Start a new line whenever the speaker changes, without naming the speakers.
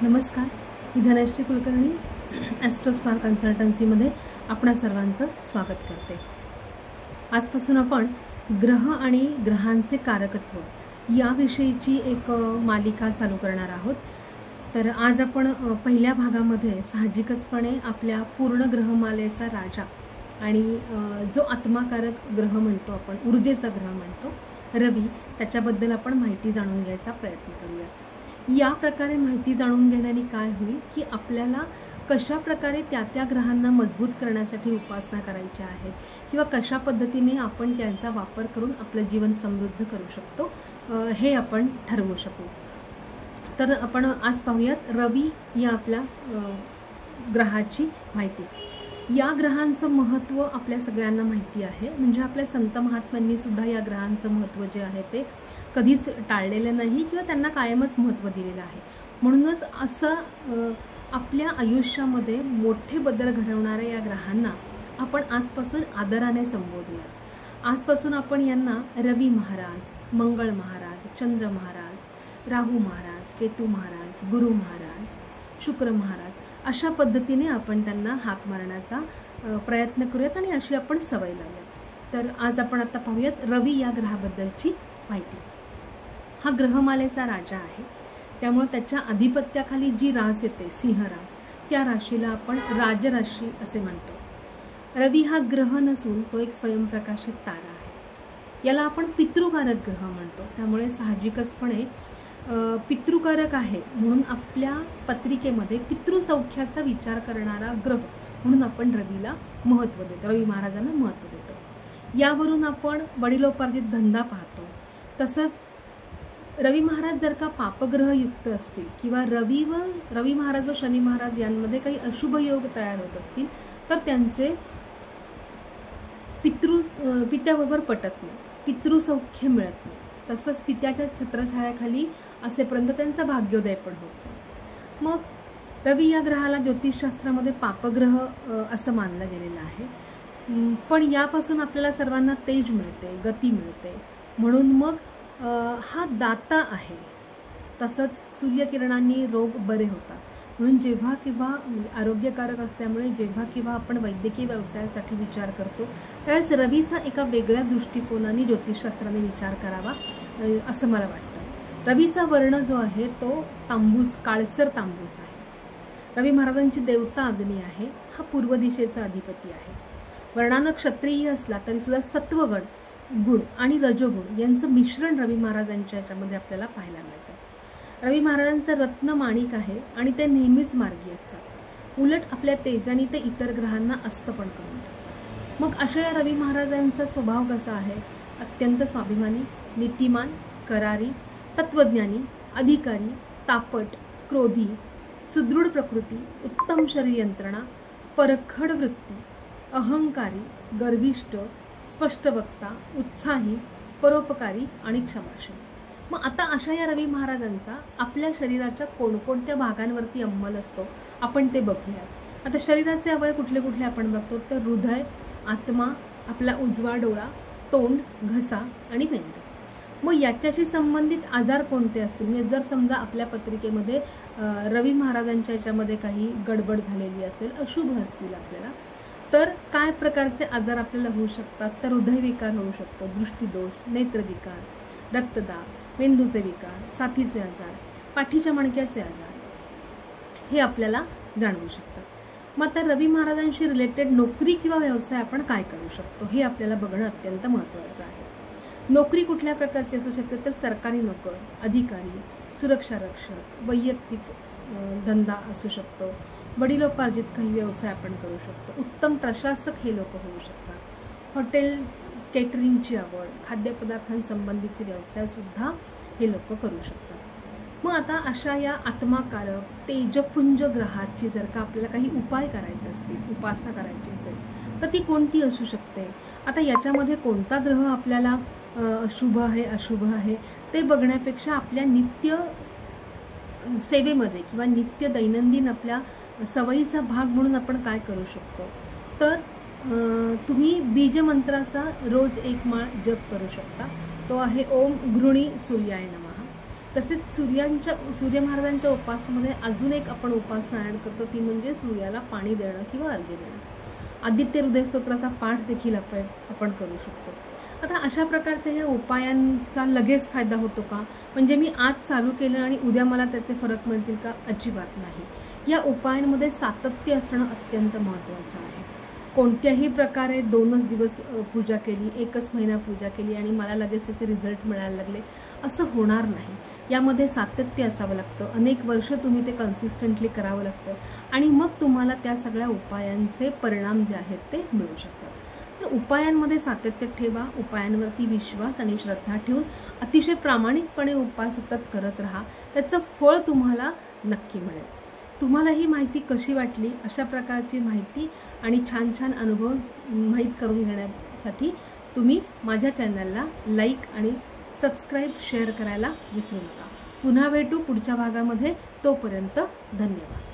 नमस्कार, मी धनश्री कुलकर्णी ॲस्ट्रोस्टार कन्सल्टन्सीमध्ये आपणा सर्वांचं स्वागत करते। आजपासून आपण ग्रह आणि ग्रहांचे कारकत्व याविषयीची एक मालिका चालू करणार आहोत। तर आज आपण पहिल्या भागामध्ये साहजिकचपणे आपल्या पूर्ण ग्रहमालेचा राजा आणि जो आत्माकारक ग्रह म्हणतो आपण, ऊर्जेचा ग्रह म्हणतो रवी, त्याच्याबद्दल आपण माहिती जाणून घ्यायचा प्रयत्न करूया। या प्रकारे माहिती जाणून घेण्याने काय होईल की आपल्याला कशा प्रकारे त्या ग्रहांना मजबूत करण्यासाठी उपासना करायच्या आहेत किंवा कशा पद्धतीने आपण त्यांचा वापर करून आपलं जीवन समृद्ध करू शकतो हे आपण ठरवू शकू। तर आपण आज पाहूयात रवी या आपल्या ग्रहाची माहिती। या ग्रहांचं महत्त्व आपल्या सगळ्यांना माहिती आहे, म्हणजे आपल्या संत महात्म्यांनी सुद्धा या ग्रहांचं महत्त्व जे आहे ते कधीच टाळलेलं नाही किंवा त्यांना कायमच महत्त्व दिलेलं आहे। म्हणूनच असं आपल्या आयुष्यामध्ये मोठे बदल घडवणाऱ्या या ग्रहांना आपण आजपासून आदराने संबोधूया। आजपासून आपण यांना रवी महाराज, मंगळ महाराज, चंद्र महाराज, राहू महाराज, केतू महाराज, गुरु महाराज, शुक्र महाराज अशा पद्धतीने आपण त्यांना हाक मारण्याचा प्रयत्न करूयात आणि अशी आपण सवय लावूयात। तर आज आपण आता पाहूयात रवी या ग्रहाबद्दलची माहिती। हा ग्रहमालेचा राजा आहे, त्यामुळे त्याच्या अधिपत्याखाली जी रास येते सिंह रास, त्या राशीला आपण राजराशी असे म्हणतो। रवी हा ग्रह नसून तो एक स्वयंप्रकाशित तारा आहे। याला आपण पितृकारक ग्रह म्हणतो, त्यामुळे साहजिकचपणे पितृकारक आहे म्हणून आपल्या पत्रिकेमध्ये पितृसौख्याचा विचार करणारा ग्रह म्हणून आपण रवीला महत्त्व देतो, रवी महाराजांना महत्त्व देतो। यावरून आपण वडिलोपार्जित धंदा पाहतो। तसंच रवी महाराज जर का पापग्रह युक्त असतील किंवा रवी महाराज व शनी महाराज यांमध्ये काही अशुभ योग तयार होत असतील तर त्यांचे पित्याबरोबर पटत नाही, पितृसौख्य मिळत नाही। तसंच पित्याच्या छत्रछायाखाली असेपर्यंत त्यांचा भाग्योदय पण होतो। मग रवी या ग्रहाला ज्योतिषशास्त्रामध्ये पापग्रह असं मानलं गेलेलं आहे। पण यापासून आपल्याला सर्वांना तेज मिळते, गती मिळते, म्हणून मग हा दाता आहे। तसंच सूर्यकिरणांनी रोग बरे होतात, म्हणून जेव्हा किंवा आरोग्यकारक असल्यामुळे जेव्हा किंवा आपण वैद्यकीय व्यवसायासाठी विचार करतो त्यावेळेस रवीचा एका वेगळ्या दृष्टिकोनाने ज्योतिषशास्त्राने विचार करावा असं मला वाटतं। रवीचा वर्ण जो आहे तो तांबूस, काळसर तांबूस आहे। रवी महाराजांची देवता अग्नी आहे, हा पूर्व दिशेचा अधिपती आहे। वर्णानं क्षत्रिय असला तरी सुद्धा सत्वगण गुण आणि रजोगुण यांचं मिश्रण रवी महाराजांच्या याच्यामध्ये आपल्याला पाहायला मिळतं। रवी महाराजांचं रत्न माणिक आहे आणि ते नेहमीच मार्गी असतात। उलट आपल्या तेजाने ते इतर ग्रहांना अस्तपण करून टाकतात। मग अशा या रवी महाराजांचा स्वभाव कसा आहे? अत्यंत स्वाभिमानी, नीतिमान, करारी, तत्वज्ञानी, अधिकारी, तापट, क्रोधी, सुदृढ प्रकृती, उत्तम शरीर यंत्रणा, परखड वृत्ती, अहंकारी, गर्विष्ठ, स्पष्ट वक्ता, उत्साही, परोपकारी आणि क्षमाशील। मग आता अशा या रवी महाराजांचा आपल्या शरीराच्या कोणकोणत्या भागांवरती अंमल असतो आपण ते बघूया। आता शरीराचे अवयव कुठले कुठले आपण बघतो तर हृदय, आत्मा, आपला उजवा डोळा, तोंड, घसा आणि मेंदू। मग याच्याशी संबंधित आजार कोणते असतील? म्हणजे जर समजा आपल्या पत्रिकेमध्ये रवी महाराजांच्या याच्यामध्ये काही गडबड झालेली असेल, अशुभ असतील आपल्याला, तर काय प्रकारचे आजार आपल्याला होऊ शकतात? तर हृदयविकार होऊ शकतो, दृष्टीदोष, नेत्रविकार, रक्तदाब, मेंदूचे विकार, साथीचे आजार, पाठीच्या मणक्याचे आजार हे आपल्याला जाणवू शकतात। मग आता रवी महाराजांशी रिलेटेड नोकरी किंवा व्यवसाय आपण काय करू शकतो हे आपल्याला बघणं अत्यंत महत्त्वाचं आहे। नोकरी कुठल्या प्रकारची असू शकते तर सरकारी नोकर, अधिकारी, सुरक्षा रक्षक, वैयक्तिक धंदा असू शकतो, वडिलोपार्जित काही व्यवसाय आपण करू शकतो, उत्तम प्रशासक हे लोक होऊ शकतात, हॉटेल केटरिंगची आवड, खाद्यपदार्थांसंबंधीचे व्यवसाय सुद्धा हे लोक करू शकतात। मग आता अशा या आत्माकारक तेजपुंज ग्रहाची जर का आपल्याला काही उपाय करायचे असतील, उपासना करायची असेल तर ती कोणती असू शकते? आता याच्यामध्ये कोणता ग्रह आपल्याला शुभ आहे, अशुभ आहे ते बघण्यापेक्षा आपल्या नित्य सेवेमध्ये किंवा नित्य दैनंदिन आपल्या सवयीचा भाग म्हणून आपण काय करू शकतो तर तुम्ही बीजमंत्राचा रोज एक माळ जप करू शकता। तो आहे ओम घृणी सूर्याय नमः। तसेच सूर्य महाराजांच्या उपासनेमध्ये अजून एक आपण उपासना ॲड करतो, ती म्हणजे सूर्याला पाणी देणं किंवा अर्घ्य देणं। आदित्य हृदय स्तोत्राचा पाठ देखील आपण करू शकतो। आता अशा प्रकारच्या ह्या उपायांचा लगेच फायदा होतो का? म्हणजे मी आज चालू केलं आणि उद्या मला त्याचे फरक मिळतील का? अजिबात नाही। या उपायांमध्ये सातत्य असणं अत्यंत महत्त्वाचं आहे। कोणत्याही प्रकारे 2च दिवस पूजा केली, 1च महिना पूजा केली आणि मला लगेच त्याचे रिझल्ट मिळायला लागले असं होणार नाही। यामध्ये सातत्य असावं लागतं, अनेक वर्ष तुम्ही ते कन्सिस्टंटली करावं लागतं आणि मग तुम्हाला त्या सगळ्या उपायांचे परिणाम जे आहेत ते मिळू शकतात। तर उपायांमध्ये सातत्य ठेवा, उपायांवरती विश्वास आणि श्रद्धा ठेवून अतिशय प्रामाणिकपणे उपाय सतत करत राहा, त्याचं फळ तुम्हाला नक्की मिळेल। तुम्हाला ही माहिती कशी वाटली? अशा प्रकारची माहिती आणि छान छान अनुभव माहीत करून घेण्यासाठी तुम्ही माझ्या चॅनलला लाईक आणि सबस्क्राईब, शेअर करायला विसरू नका। पुन्हा भेटू पुढच्या भागामध्ये, तोपर्यंत धन्यवाद।